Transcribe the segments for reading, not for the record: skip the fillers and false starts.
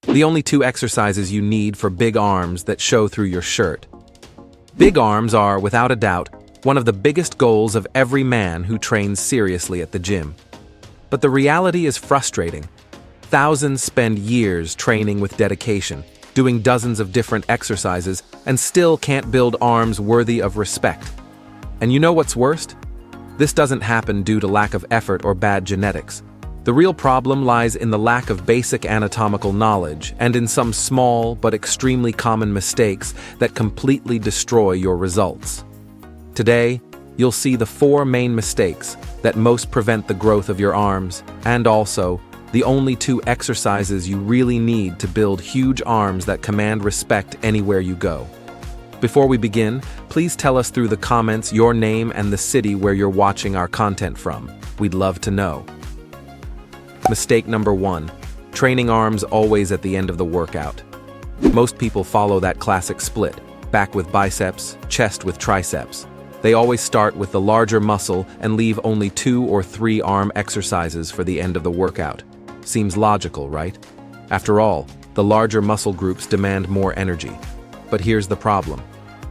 The only two exercises you need for big arms that show through your shirt. Big arms are, without a doubt, one of the biggest goals of every man who trains seriously at the gym. But the reality is frustrating. Thousands spend years training with dedication, doing dozens of different exercises, and still can't build arms worthy of respect. And you know what's worst? This doesn't happen due to lack of effort or bad genetics. The real problem lies in the lack of basic anatomical knowledge and in some small but extremely common mistakes that completely destroy your results. Today, you'll see the 4 main mistakes that most prevent the growth of your arms, and also the only 2 exercises you really need to build huge arms that command respect anywhere you go. Before we begin, please tell us through the comments your name and the city where you're watching our content from. We'd love to know. Mistake number 1. Training arms always at the end of the workout. Most people follow that classic split, back with biceps, chest with triceps. They always start with the larger muscle and leave only 2 or 3 arm exercises for the end of the workout. Seems logical, right? After all, the larger muscle groups demand more energy. But here's the problem.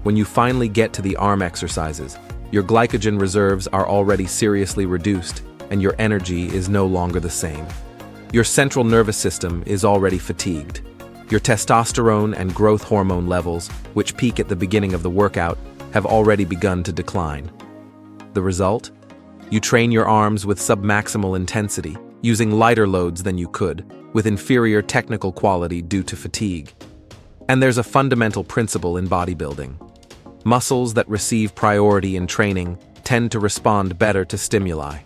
When you finally get to the arm exercises, your glycogen reserves are already seriously reduced, and your energy is no longer the same. Your central nervous system is already fatigued. Your testosterone and growth hormone levels, which peak at the beginning of the workout, have already begun to decline. The result? You train your arms with submaximal intensity, using lighter loads than you could, with inferior technical quality due to fatigue. And there's a fundamental principle in bodybuilding. Muscles that receive priority in training tend to respond better to stimuli.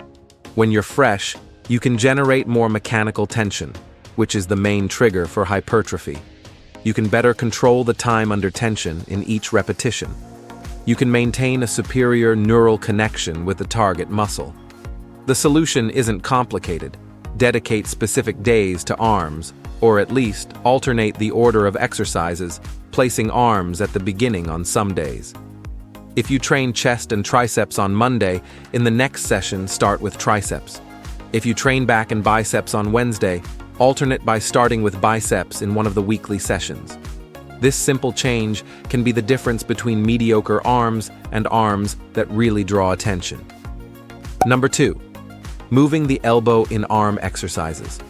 When you're fresh, you can generate more mechanical tension, which is the main trigger for hypertrophy. You can better control the time under tension in each repetition. You can maintain a superior neural connection with the target muscle. The solution isn't complicated. Dedicate specific days to arms, or at least alternate the order of exercises, placing arms at the beginning on some days. If you train chest and triceps on Monday, in the next session start with triceps. If you train back and biceps on Wednesday, alternate by starting with biceps in one of the weekly sessions. This simple change can be the difference between mediocre arms and arms that really draw attention. Number 2. Moving the elbow in arm exercises.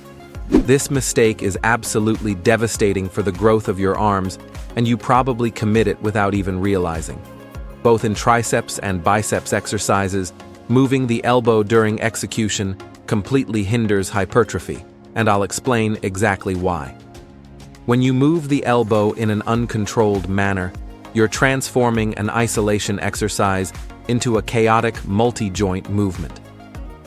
This mistake is absolutely devastating for the growth of your arms, and you probably commit it without even realizing. Both in triceps and biceps exercises, moving the elbow during execution completely hinders hypertrophy, and I'll explain exactly why. When you move the elbow in an uncontrolled manner, you're transforming an isolation exercise into a chaotic multi-joint movement.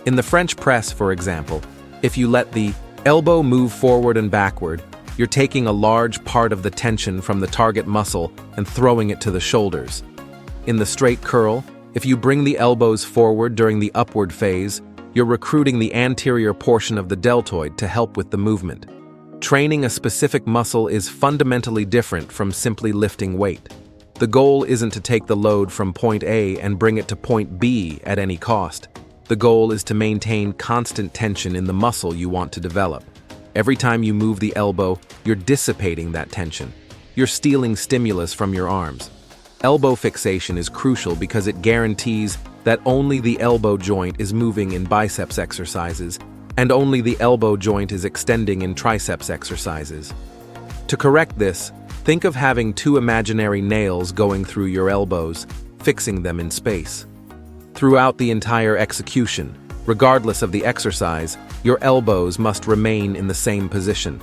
In the French press, for example, if you let the elbow move forward and backward, you're taking a large part of the tension from the target muscle and throwing it to the shoulders. In the straight curl, if you bring the elbows forward during the upward phase, you're recruiting the anterior portion of the deltoid to help with the movement. Training a specific muscle is fundamentally different from simply lifting weight. The goal isn't to take the load from point A and bring it to point B at any cost. The goal is to maintain constant tension in the muscle you want to develop. Every time you move the elbow, you're dissipating that tension. You're stealing stimulus from your arms. Elbow fixation is crucial because it guarantees that only the elbow joint is moving in biceps exercises, and only the elbow joint is extending in triceps exercises. To correct this, think of having 2 imaginary nails going through your elbows, fixing them in space. Throughout the entire execution, regardless of the exercise, your elbows must remain in the same position.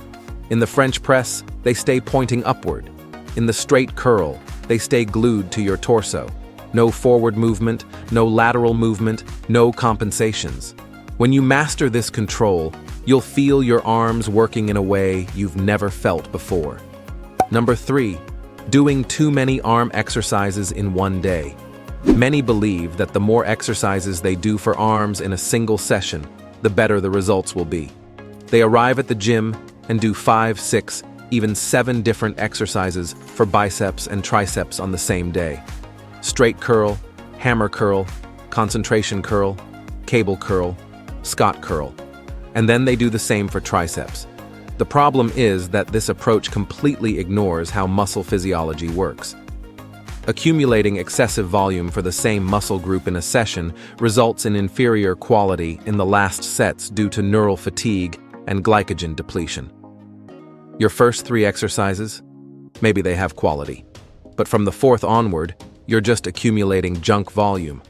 In the French press, they stay pointing upward. In the straight curl, they stay glued to your torso. No forward movement, no lateral movement, no compensations. When you master this control, you'll feel your arms working in a way you've never felt before. Number 3. Doing too many arm exercises in one day. Many believe that the more exercises they do for arms in a single session, the better the results will be. They arrive at the gym and do 5, 6, even 7 different exercises for biceps and triceps on the same day. Straight curl, hammer curl, concentration curl, cable curl, Scott curl. And then they do the same for triceps. The problem is that this approach completely ignores how muscle physiology works. Accumulating excessive volume for the same muscle group in a session results in inferior quality in the last sets due to neural fatigue and glycogen depletion. Your first 3 exercises? Maybe they have quality. But from the 4th onward, you're just accumulating junk volume.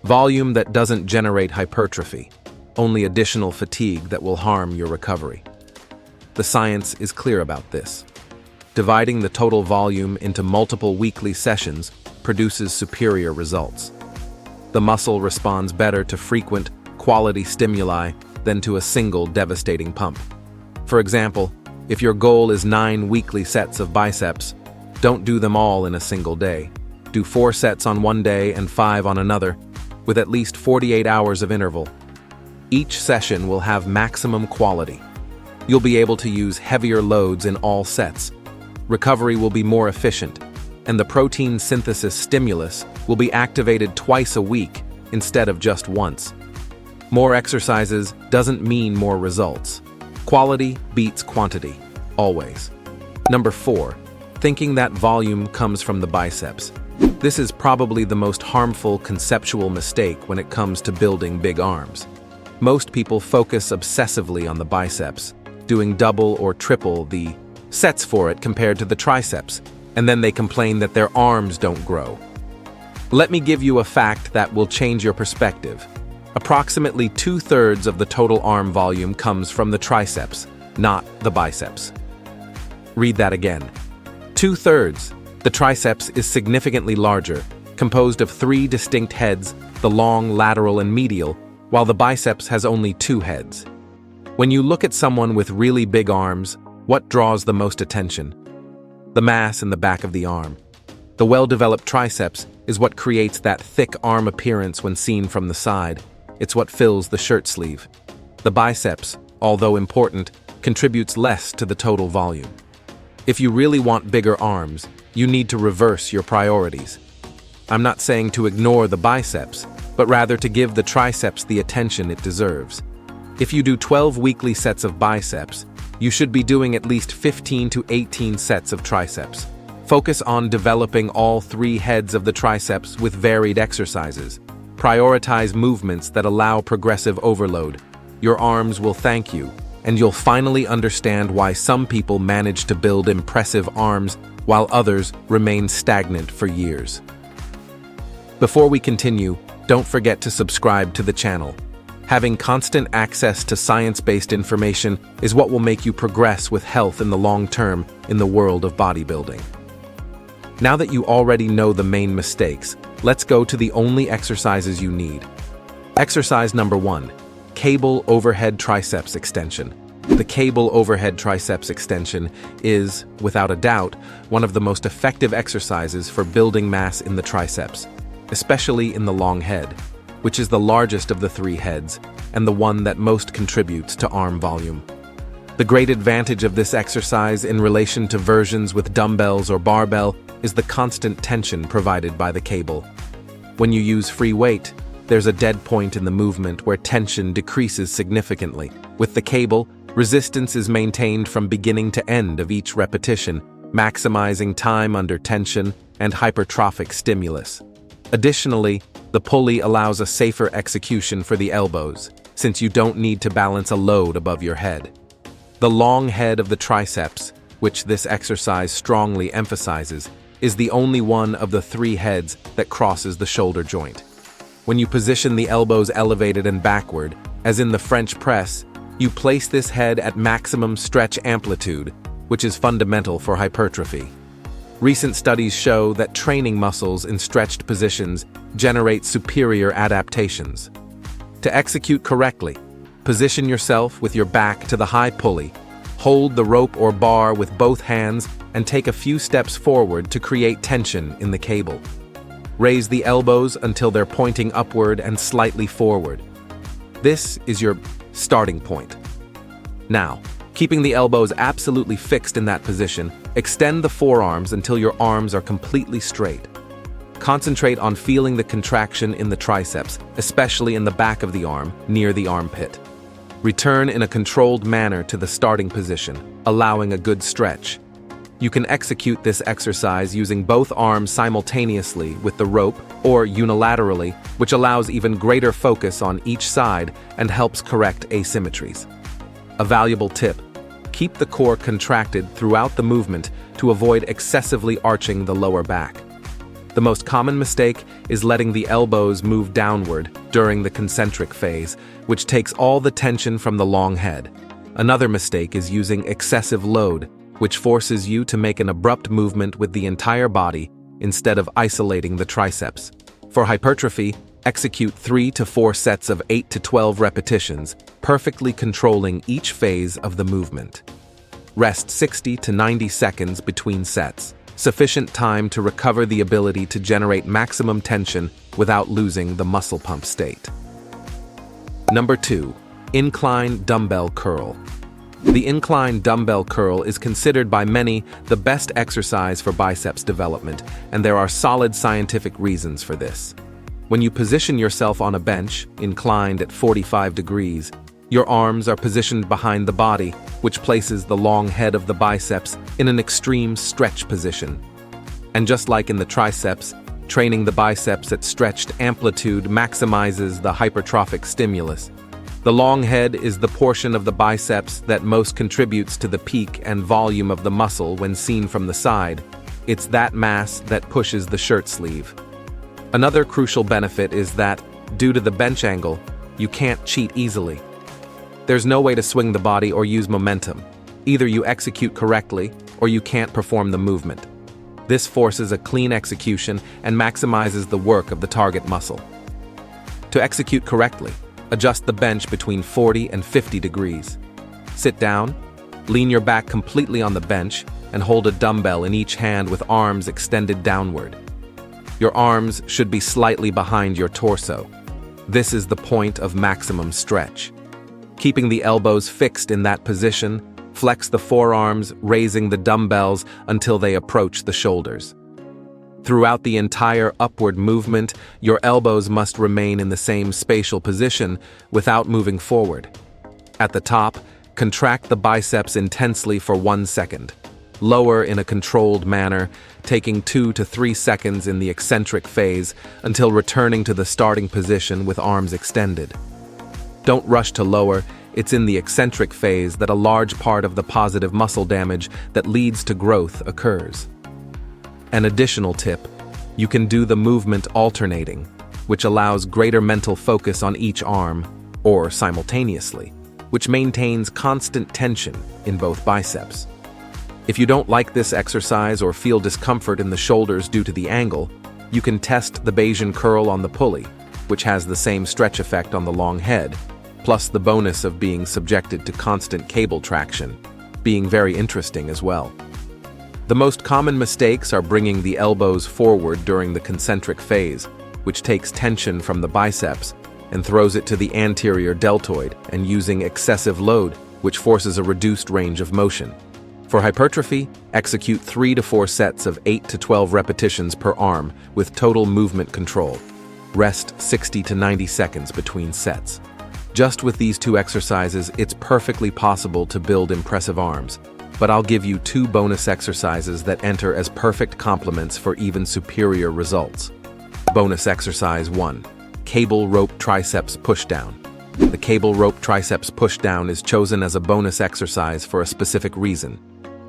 Volume that doesn't generate hypertrophy, only additional fatigue that will harm your recovery. The science is clear about this. Dividing the total volume into multiple weekly sessions produces superior results. The muscle responds better to frequent, quality stimuli than to a single devastating pump. For example, if your goal is 9 weekly sets of biceps, don't do them all in a single day. Do 4 sets on one day and 5 on another, with at least 48 hours of interval. Each session will have maximum quality. You'll be able to use heavier loads in all sets. Recovery will be more efficient, and the protein synthesis stimulus will be activated twice a week instead of just once. More exercises doesn't mean more results. Quality beats quantity, always. Number 4, thinking that volume comes from the biceps. This is probably the most harmful conceptual mistake when it comes to building big arms. Most people focus obsessively on the biceps, doing double or triple the sets for it compared to the triceps, and then they complain that their arms don't grow. Let me give you a fact that will change your perspective. Approximately 2/3 of the total arm volume comes from the triceps, not the biceps. Read that again. 2/3. The triceps is significantly larger, composed of 3 distinct heads, the long, lateral, and medial, while the biceps has only 2 heads. When you look at someone with really big arms, what draws the most attention? The mass in the back of the arm. The well-developed triceps is what creates that thick arm appearance when seen from the side. It's what fills the shirt sleeve. The biceps, although important, contributes less to the total volume. If you really want bigger arms, you need to reverse your priorities. I'm not saying to ignore the biceps, but rather to give the triceps the attention it deserves. If you do 12 weekly sets of biceps, you should be doing at least 15 to 18 sets of triceps. Focus on developing all 3 heads of the triceps with varied exercises. Prioritize movements that allow progressive overload. Your arms will thank you, and you'll finally understand why some people manage to build impressive arms while others remain stagnant for years. Before we continue, don't forget to subscribe to the channel. Having constant access to science-based information is what will make you progress with health in the long term in the world of bodybuilding. Now that you already know the main mistakes, let's go to the only exercises you need. Exercise number 1, cable overhead triceps extension. The cable overhead triceps extension is, without a doubt, one of the most effective exercises for building mass in the triceps, especially in the long head, which is the largest of the 3 heads and the one that most contributes to arm volume. The great advantage of this exercise in relation to versions with dumbbells or barbell is the constant tension provided by the cable. When you use free weight, there's a dead point in the movement where tension decreases significantly. With the cable, resistance is maintained from beginning to end of each repetition, maximizing time under tension and hypertrophic stimulus. Additionally, the pulley allows a safer execution for the elbows, since you don't need to balance a load above your head. The long head of the triceps, which this exercise strongly emphasizes, is the only one of the 3 heads that crosses the shoulder joint. When you position the elbows elevated and backward, as in the French press, you place this head at maximum stretch amplitude, which is fundamental for hypertrophy. Recent studies show that training muscles in stretched positions generate superior adaptations. To execute correctly, position yourself with your back to the high pulley, hold the rope or bar with both hands, and take a few steps forward to create tension in the cable. Raise the elbows until they're pointing upward and slightly forward. This is your starting point. Now, keeping the elbows absolutely fixed in that position, extend the forearms until your arms are completely straight. Concentrate on feeling the contraction in the triceps, especially in the back of the arm, near the armpit. Return in a controlled manner to the starting position, allowing a good stretch. You can execute this exercise using both arms simultaneously with the rope or unilaterally, which allows even greater focus on each side and helps correct asymmetries. A valuable tip: keep the core contracted throughout the movement to avoid excessively arching the lower back. The most common mistake is letting the elbows move downward during the concentric phase, which takes all the tension from the long head. Another mistake is using excessive load, which forces you to make an abrupt movement with the entire body instead of isolating the triceps. For hypertrophy, execute 3 to 4 sets of 8 to 12 repetitions, perfectly controlling each phase of the movement. Rest 60 to 90 seconds between sets, sufficient time to recover the ability to generate maximum tension without losing the muscle pump state. Number 2. Incline dumbbell curl. The incline dumbbell curl is considered by many the best exercise for biceps development, and there are solid scientific reasons for this. When you position yourself on a bench, inclined at 45 degrees, your arms are positioned behind the body, which places the long head of the biceps in an extreme stretch position. And just like in the triceps, training the biceps at stretched amplitude maximizes the hypertrophic stimulus. The long head is the portion of the biceps that most contributes to the peak and volume of the muscle when seen from the side. It's that mass that pushes the shirt sleeve. Another crucial benefit is that, due to the bench angle, you can't cheat easily. There's no way to swing the body or use momentum. Either you execute correctly, or you can't perform the movement. This forces a clean execution and maximizes the work of the target muscle. To execute correctly, adjust the bench between 40 and 50 degrees. Sit down, lean your back completely on the bench, and hold a dumbbell in each hand with arms extended downward. Your arms should be slightly behind your torso. This is the point of maximum stretch. Keeping the elbows fixed in that position, flex the forearms, raising the dumbbells until they approach the shoulders. Throughout the entire upward movement, your elbows must remain in the same spatial position without moving forward. At the top, contract the biceps intensely for 1 second. Lower in a controlled manner, taking 2 to 3 seconds in the eccentric phase until returning to the starting position with arms extended. Don't rush to lower. It's in the eccentric phase that a large part of the positive muscle damage that leads to growth occurs. An additional tip: you can do the movement alternating, which allows greater mental focus on each arm, or simultaneously, which maintains constant tension in both biceps. If you don't like this exercise or feel discomfort in the shoulders due to the angle, you can test the Bayesian curl on the pulley, which has the same stretch effect on the long head, plus the bonus of being subjected to constant cable traction, being very interesting as well. The most common mistakes are bringing the elbows forward during the concentric phase, which takes tension from the biceps and throws it to the anterior deltoid, and using excessive load, which forces a reduced range of motion. For hypertrophy, execute 3 to 4 sets of 8 to 12 repetitions per arm with total movement control. Rest 60 to 90 seconds between sets. Just with these 2 exercises, it's perfectly possible to build impressive arms. But I'll give you 2 bonus exercises that enter as perfect complements for even superior results. Bonus exercise 1. Cable rope triceps pushdown. The cable rope triceps pushdown is chosen as a bonus exercise for a specific reason.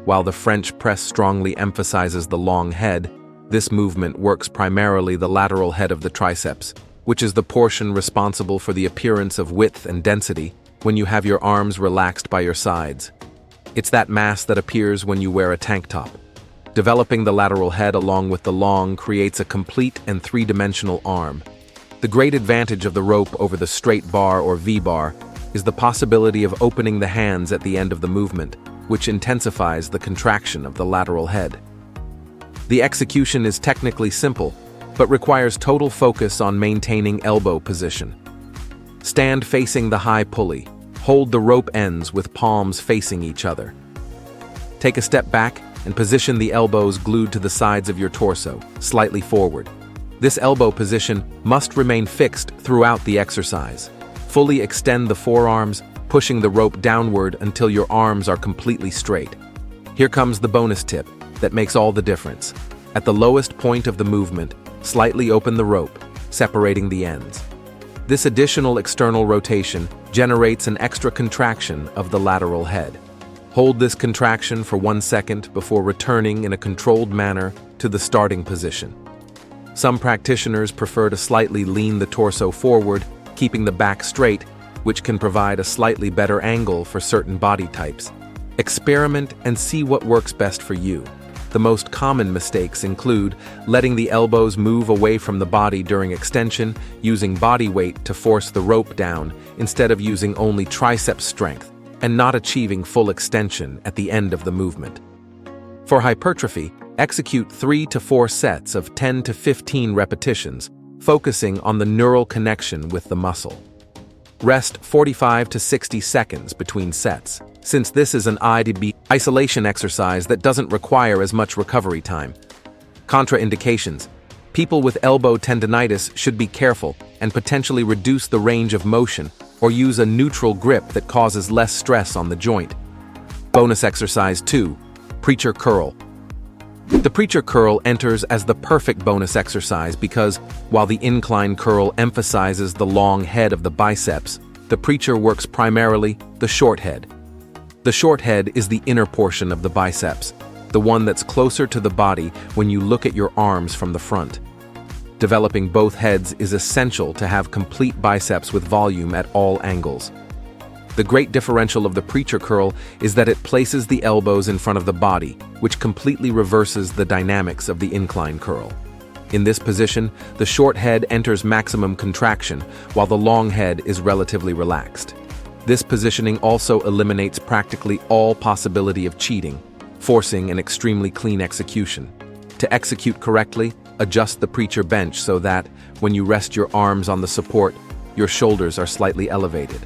While the French press strongly emphasizes the long head, this movement works primarily the lateral head of the triceps, which is the portion responsible for the appearance of width and density when you have your arms relaxed by your sides. It's that mass that appears when you wear a tank top. Developing the lateral head along with the long creates a complete and 3-dimensional arm. The great advantage of the rope over the straight bar or V-bar is the possibility of opening the hands at the end of the movement, which intensifies the contraction of the lateral head. The execution is technically simple, but requires total focus on maintaining elbow position. Stand facing the high pulley. Hold the rope ends with palms facing each other. Take a step back and position the elbows glued to the sides of your torso, slightly forward. This elbow position must remain fixed throughout the exercise. Fully extend the forearms, pushing the rope downward until your arms are completely straight. Here comes the bonus tip that makes all the difference. At the lowest point of the movement, slightly open the rope, separating the ends. This additional external rotation generates an extra contraction of the lateral head. Hold this contraction for 1 second before returning in a controlled manner to the starting position. Some practitioners prefer to slightly lean the torso forward, keeping the back straight, which can provide a slightly better angle for certain body types. Experiment and see what works best for you. The most common mistakes include letting the elbows move away from the body during extension, using body weight to force the rope down instead of using only triceps strength, and not achieving full extension at the end of the movement. For hypertrophy, execute 3 to 4 sets of 10 to 15 repetitions, focusing on the neural connection with the muscle. Rest 45 to 60 seconds between sets, since this is an isolation exercise that doesn't require as much recovery time. Contraindications: people with elbow tendinitis should be careful and potentially reduce the range of motion or use a neutral grip that causes less stress on the joint. Bonus exercise 2, preacher curl. The preacher curl enters as the perfect bonus exercise because, while the incline curl emphasizes the long head of the biceps, the preacher works primarily the short head. The short head is the inner portion of the biceps, the one that's closer to the body when you look at your arms from the front. Developing both heads is essential to have complete biceps with volume at all angles. The great differential of the preacher curl is that it places the elbows in front of the body, which completely reverses the dynamics of the incline curl. In this position, the short head enters maximum contraction, while the long head is relatively relaxed. This positioning also eliminates practically all possibility of cheating, forcing an extremely clean execution. To execute correctly, adjust the preacher bench so that, when you rest your arms on the support, your shoulders are slightly elevated.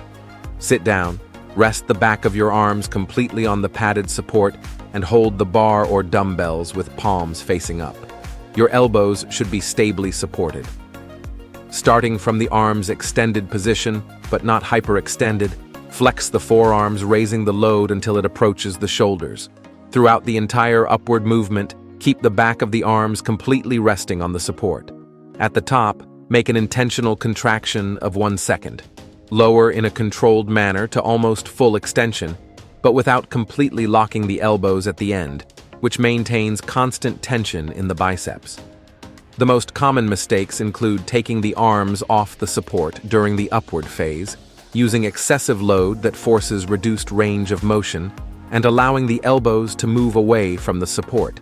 Sit down, rest the back of your arms completely on the padded support, and hold the bar or dumbbells with palms facing up. Your elbows should be stably supported. Starting from the arms extended position, but not hyperextended, flex the forearms, raising the load until it approaches the shoulders. Throughout the entire upward movement, keep the back of the arms completely resting on the support. At the top, make an intentional contraction of 1 second. Lower in a controlled manner to almost full extension, but without completely locking the elbows at the end, which maintains constant tension in the biceps. The most common mistakes include taking the arms off the support during the upward phase, using excessive load that forces reduced range of motion, and allowing the elbows to move away from the support.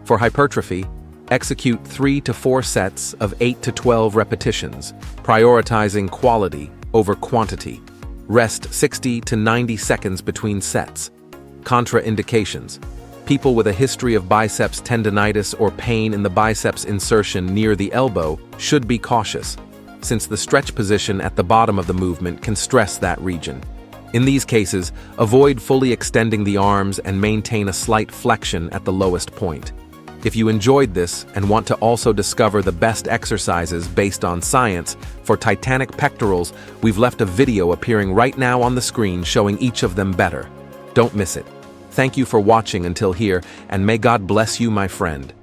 For hypertrophy, execute 3 to 4 sets of 8 to 12 repetitions, prioritizing quality over quantity. Rest 60 to 90 seconds between sets. Contraindications: people with a history of biceps tendinitis or pain in the biceps insertion near the elbow should be cautious, since the stretch position at the bottom of the movement can stress that region. In these cases, avoid fully extending the arms and maintain a slight flexion at the lowest point. If you enjoyed this and want to also discover the best exercises based on science for titanic pectorals, we've left a video appearing right now on the screen showing each of them better. Don't miss it. Thank you for watching until here, and may God bless you, my friend.